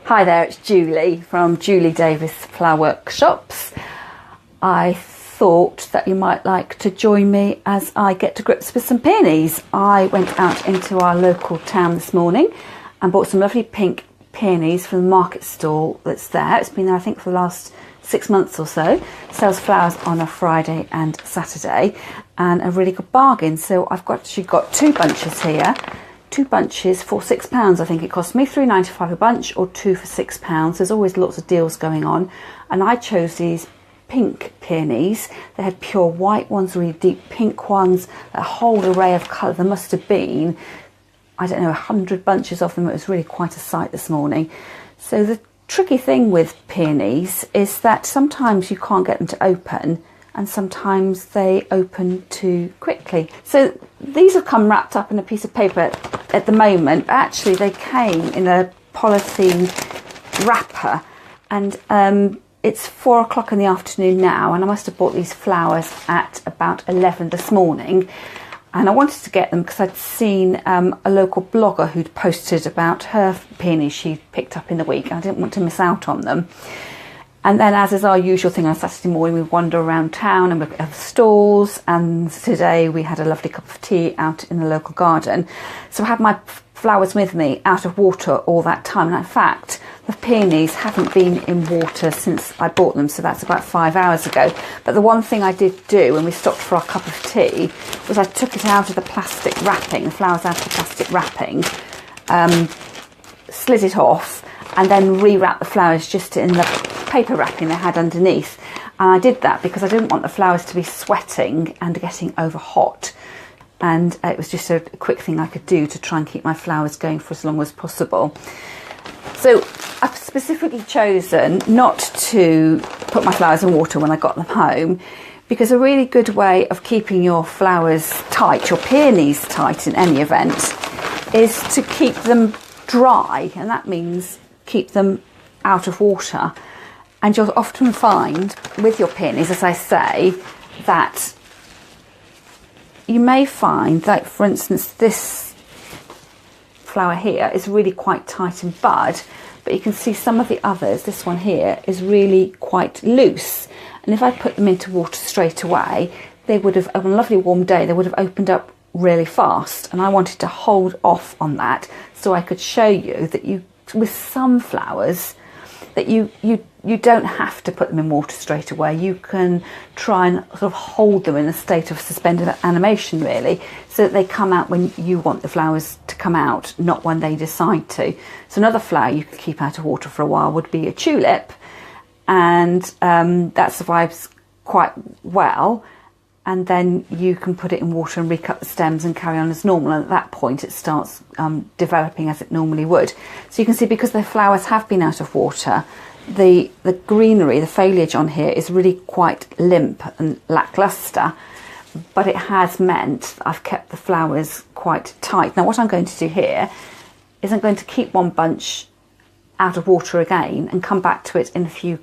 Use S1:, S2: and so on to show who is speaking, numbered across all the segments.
S1: Hi there, it's Julie from Julie Davis Flower Workshops. I thought that you might like to join me as I get to grips with some peonies. I went out into our local town this morning and bought some lovely pink peonies from the market stall that's there. It's been there I think for the last 6 months or so. Sells flowers on a Friday and Saturday, and a really good bargain. So I've actually got 2 bunches here. 2 bunches for £6. I think it cost me £3.95 a bunch, or 2 for £6. There's always lots of deals going on, and I chose these pink peonies. They had pure white ones, really deep pink ones, a whole array of colour. There must have been, I don't know, 100 bunches of them. It was really quite a sight this morning. So the tricky thing with peonies is that sometimes you can't get them to open, and sometimes they open too quickly. So these have come wrapped up in a piece of paper at the moment. Actually, they came in a polythene wrapper, and it's 4 o'clock in the afternoon now, and I must have bought these flowers at about 11 this morning. And I wanted to get them because I'd seen a local blogger who'd posted about her peonies she'd picked up in the week, and I didn't want to miss out on them. And then, as is our usual thing on Saturday morning, we wander around town and look at other stalls, and today we had a lovely cup of tea out in the local garden. So I had my flowers with me out of water all that time, and in fact the peonies haven't been in water since I bought them, so that's about 5 hours ago. But the one thing I did do when we stopped for our cup of tea was I took it out of the plastic wrapping, the flowers out of the plastic wrapping, slid it off, and then rewrapped the flowers just in the paper wrapping they had underneath. And I did that because I didn't want the flowers to be sweating and getting over hot, and it was just a quick thing I could do to try and keep my flowers going for as long as possible. So I've specifically chosen not to put my flowers in water when I got them home, because a really good way of keeping your flowers tight, your peonies tight in any event, is to keep them dry, and that means keep them out of water. And you'll often find with your peonies, as I say, that you may find, like for instance this flower here is really quite tight in bud, but you can see some of the others, this one here, is really quite loose. And if I put them into water straight away, they would have, on a lovely warm day, they would have opened up really fast. And I wanted to hold off on that so I could show you that you, with some flowers, that you don't have to put them in water straight away. You can try and sort of hold them in a state of suspended animation, really, so that they come out when you want the flowers to come out, not when they decide to. So another flower you could keep out of water for a while would be a tulip, and that survives quite well. And then you can put it in water and recut the stems and carry on as normal. And at that point it starts developing as it normally would. So you can see, because the flowers have been out of water, the greenery, the foliage on here is really quite limp and lackluster. But it has meant that I've kept the flowers quite tight. Now what I'm going to do here is I'm going to keep one bunch out of water again and come back to it in a few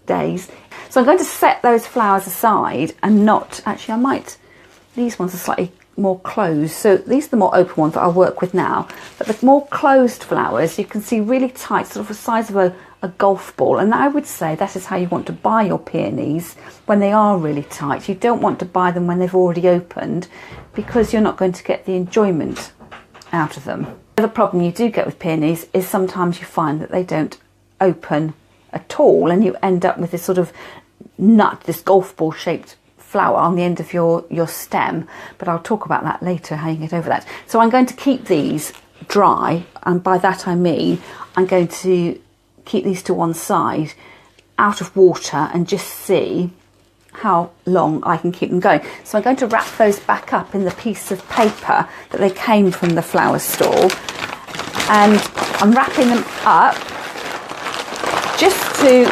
S1: days. So I'm going to set those flowers aside, and not, actually I might, these ones are slightly more closed, so these are the more open ones that I'll work with now. But the more closed flowers you can see really tight, sort of the size of a golf ball, and I would say that is how you want to buy your peonies when they are really tight. You don't want to buy them when they've already opened, because you're not going to get the enjoyment out of them. The other problem you do get with peonies is sometimes you find that they don't open at all, and you end up with this sort of nut, this golf ball shaped flower on the end of your stem. But I'll talk about that later, how you get over that. So I'm going to keep these dry, and by that I mean I'm going to keep these to one side out of water and just see how long I can keep them going. So I'm going to wrap those back up in the piece of paper that they came from the flower stall, and I'm wrapping them up just to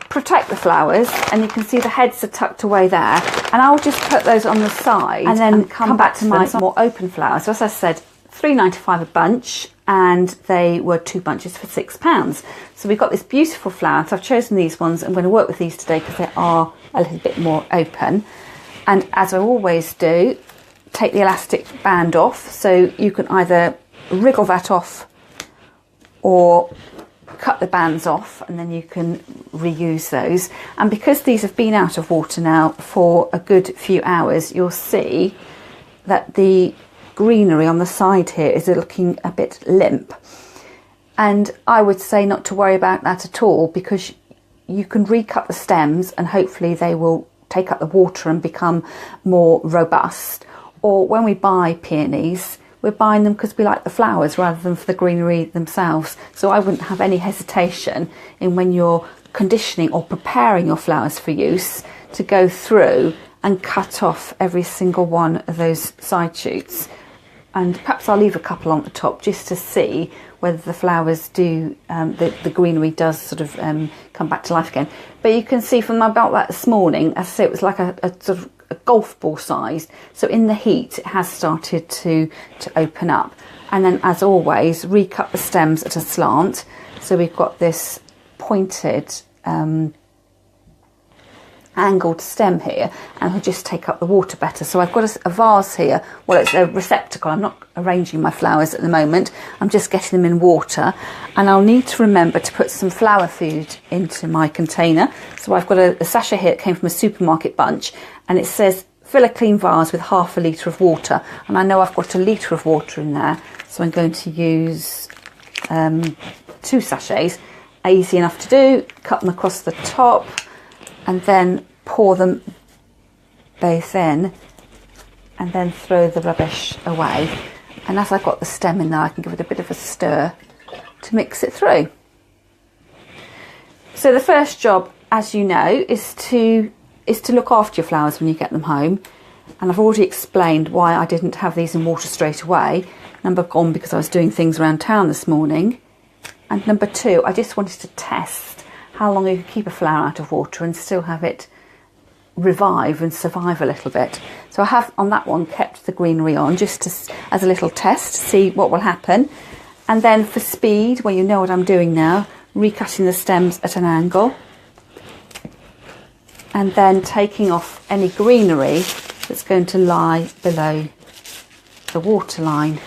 S1: protect the flowers, and you can see the heads are tucked away there, and I'll just put those on the side and then come back to my more open flowers. So as I said, £3.95 a bunch, and they were 2 bunches for £6. So we've got this beautiful flower. So I've chosen these ones. I'm going to work with these today because they are a little bit more open, and as I always do, take the elastic band off. So you can either wriggle that off or cut the bands off and then you can reuse those. And because these have been out of water now for a good few hours, you'll see that the greenery on the side here is looking a bit limp. And I would say not to worry about that at all, because you can recut the stems and hopefully they will take up the water and become more robust. Or when we buy peonies, we're buying them because we like the flowers rather than for the greenery themselves. So I wouldn't have any hesitation in, when you're conditioning or preparing your flowers for use, to go through and cut off every single one of those side shoots. And perhaps I'll leave a couple on the top just to see whether the flowers do, the greenery does sort of come back to life again. But you can see from my belt that this morning, as I say, it was like a sort of a golf ball size. So in the heat, it has started to open up. And then, as always, recut the stems at a slant. So we've got this pointed angled stem here, and will just take up the water better. So I've got a vase here. Well, it's a receptacle. I'm not arranging my flowers at the moment. I'm just getting them in water, and I'll need to remember to put some flower food into my container. So I've got a sachet here that came from a supermarket bunch, and it says fill a clean vase with ½ litre of water, and I know I've got 1 litre of water in there, so I'm going to use 2 sachets. Easy enough to do. Cut them across the top and then pour them both in, and then throw the rubbish away. And as I've got the stem in there, I can give it a bit of a stir to mix it through. So the first job, as you know, is to look after your flowers when you get them home. And I've already explained why I didn't have these in water straight away. Number one, because I was doing things around town this morning. And number two, I just wanted to test how long you can keep a flower out of water and still have it revive and survive a little bit. So I have on that one kept the greenery on just as a little test to see what will happen. And then for speed, well, you know what I'm doing now, recutting the stems at an angle and then taking off any greenery that's going to lie below the water line.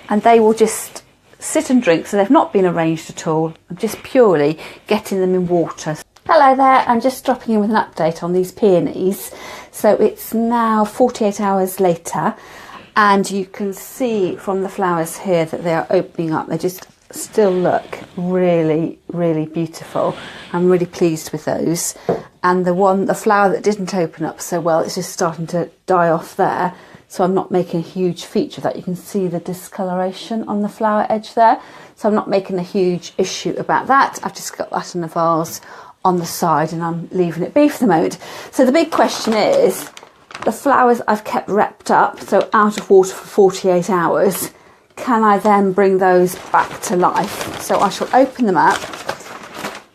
S1: And they will just sit and drink, so they've not been arranged at all. I'm just purely getting them in water. Hello there, I'm just dropping in with an update on these peonies. So it's now 48 hours later, and you can see from the flowers here that they are opening up. They just still look really, really beautiful. I'm really pleased with those. And the flower that didn't open up so well, it's just starting to die off there. So I'm not making a huge feature of that. You can see the discoloration on the flower edge there. So I'm not making a huge issue about that. I've just got that in a vase on the side, and I'm leaving it be for the moment. So the big question is, the flowers I've kept wrapped up, so out of water for 48 hours, can I then bring those back to life? So I shall open them up,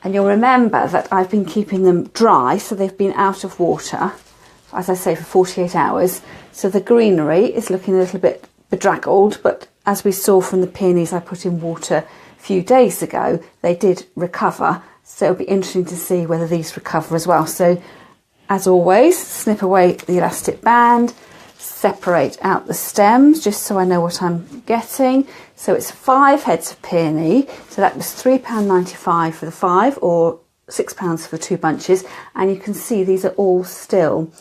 S1: and you'll remember that I've been keeping them dry, so they've been out of water, as I say, for 48 hours. So the greenery is looking a little bit bedraggled, but as we saw from the peonies I put in water a few days ago, they did recover. So it'll be interesting to see whether these recover as well. So as always, snip away the elastic band, separate out the stems just so I know what I'm getting. So it's 5 heads of peony. So that was £3.95 for the 5, or £6 for 2 bunches. And you can see these are all still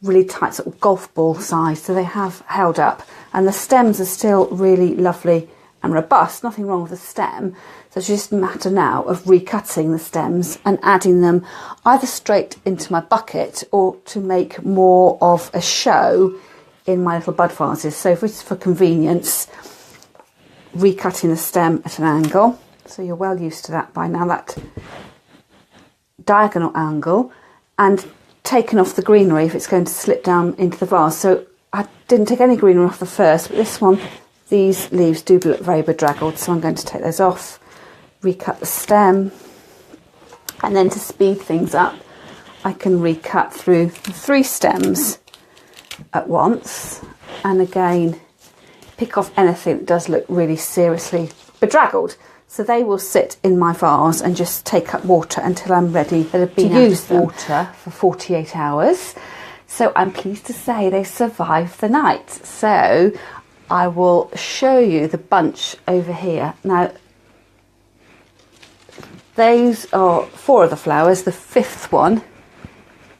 S1: really tight, sort of golf ball size, so they have held up, and the stems are still really lovely and robust. Nothing wrong with the stem. So it's just a matter now of recutting the stems and adding them either straight into my bucket or to make more of a show in my little bud vases. So for convenience, recutting the stem at an angle. So you're well used to that by now, that diagonal angle, and taken off the greenery if it's going to slip down into the vase. So I didn't take any greenery off the first, but this one, these leaves do look very bedraggled, so I'm going to take those off, recut the stem, and then to speed things up, I can recut through 3 stems at once, and again pick off anything that does look really seriously bedraggled. So they will sit in my vase and just take up water until I'm ready to use water for 48 hours. So I'm pleased to say they survived the night. So I will show you the bunch over here. Now, those are 4 of the flowers. The 5th one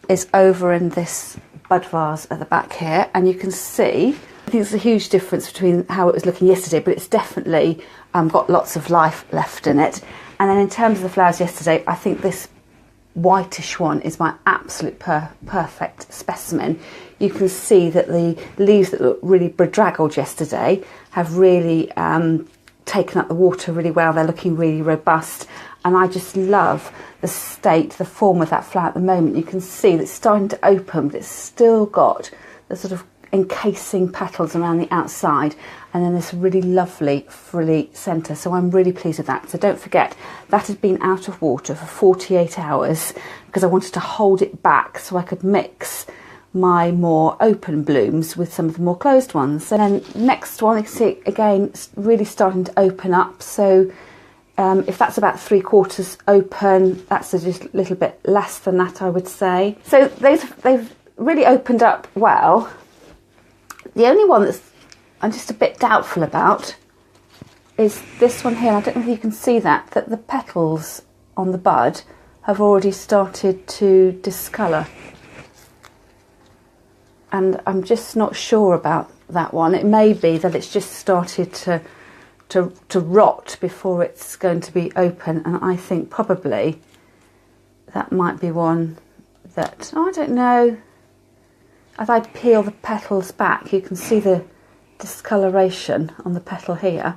S1: is over in this bud vase at the back here, and you can see, I think there's a huge difference between how it was looking yesterday, but it's definitely got lots of life left in it. And then in terms of the flowers yesterday, I think this whitish one is my absolute perfect specimen. You can see that the leaves that looked really bedraggled yesterday have really taken up the water really well. They're looking really robust, and I just love the state, the form of that flower at the moment. You can see that it's starting to open, but it's still got the sort of encasing petals around the outside, and then this really lovely frilly centre. So I'm really pleased with that. So don't forget, that had been out of water for 48 hours because I wanted to hold it back so I could mix my more open blooms with some of the more closed ones. And then next one, you can see again, it's really starting to open up. So if that's about 3/4 open, that's just a little bit less than that, I would say. So they've really opened up well. The only one that's I'm just a bit doubtful about is this one here. I don't know if you can see that the petals on the bud have already started to discolour. And I'm just not sure about that one. It may be that it's just started to rot before it's going to be open, and I think probably that might be one that, I don't know. As I peel the petals back, you can see the discoloration on the petal here,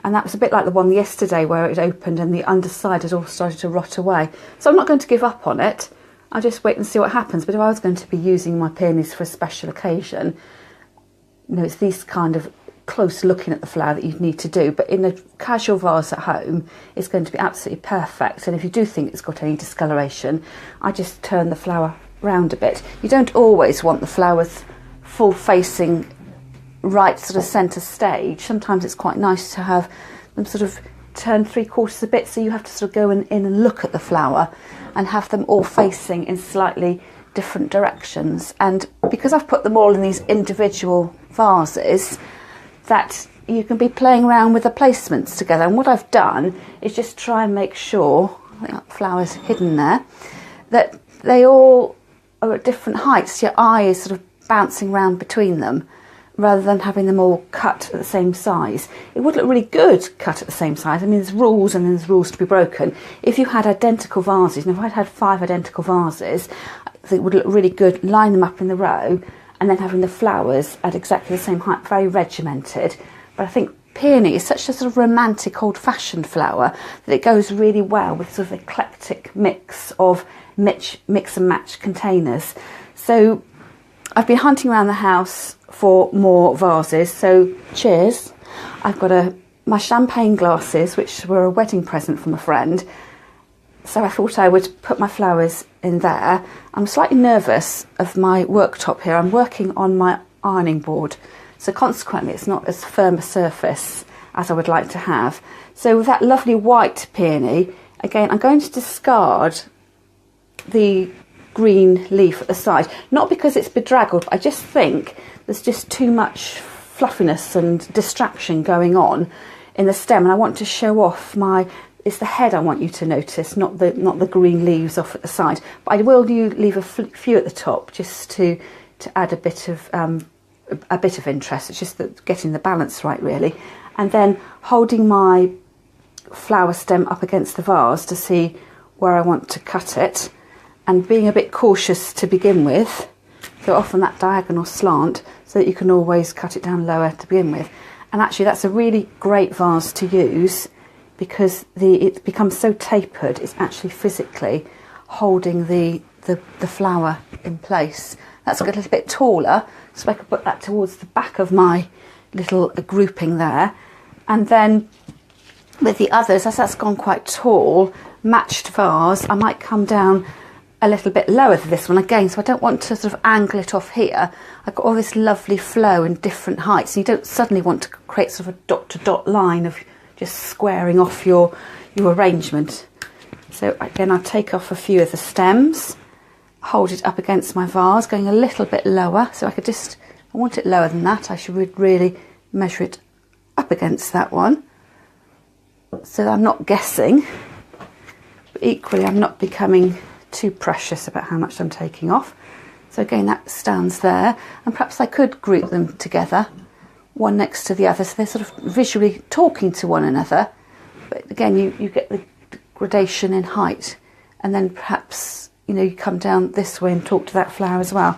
S1: and that was a bit like the one yesterday where it opened and the underside had all started to rot away. So I'm not going to give up on it. I'll just wait and see what happens. But if I was going to be using my peonies for a special occasion, it's these kind of close looking at the flower that you'd need to do, but in a casual vase at home it's going to be absolutely perfect. And if you do think it's got any discoloration, I just turn the flower round a bit. You don't always want the flowers full facing right sort of centre stage. Sometimes it's quite nice to have them sort of turn 3/4 a bit, so you have to sort of go in and look at the flower and have them all facing in slightly different directions. And because I've put them all in these individual vases, that you can be playing around with the placements together. And what I've done is just try and make sure, I think that flower's hidden there, that they all are at different heights. Your eye is sort of bouncing around between them rather than having them all cut at the same size. It would look really good cut at the same size. I mean, there's rules and there's rules to be broken. If you had identical vases, and if I'd had 5 identical vases, I think it would look really good, line them up in the row, and then having the flowers at exactly the same height, very regimented. But I think peony is such a sort of romantic, old-fashioned flower that it goes really well with sort of eclectic mix of mix and match containers. So I've been hunting around the house for more vases, so cheers. I've got my champagne glasses, which were a wedding present from a friend, so I thought I would put my flowers in there. I'm slightly nervous of my worktop here. I'm working on my ironing board, so consequently it's not as firm a surface as I would like to have. So with that lovely white peony, again, I'm going to discard the green leaf at the side. Not because it's bedraggled, but I just think there's just too much fluffiness and distraction going on in the stem, and I want to show off it's the head I want you to notice, not the green leaves off at the side. But I will leave a few at the top just to add a bit of interest. It's just getting the balance right, really. And then holding my flower stem up against the vase to see where I want to cut it, and being a bit cautious to begin with, so often that diagonal slant, so that you can always cut it down lower to begin with. And actually that's a really great vase to use because it becomes so tapered, it's actually physically holding the flower in place. That's got a little bit taller, so I could put that towards the back of my little grouping there. And then with the others, as that's gone quite tall, matched vase, I might come down a little bit lower than this one again, so I don't want to sort of angle it off here. I've got all this lovely flow in different heights, and you don't suddenly want to create sort of a dot to dot line of just squaring off your arrangement. So again, I'll take off a few of the stems, hold it up against my vase, going a little bit lower, so I want it lower than that. I should really measure it up against that one, so that I'm not guessing. But equally, I'm not becoming too precious about how much I'm taking off. So again, that stands there, and perhaps I could group them together, one next to the other, so they're sort of visually talking to one another. But again, you get the gradation in height, and then perhaps, you know, you come down this way and talk to that flower as well.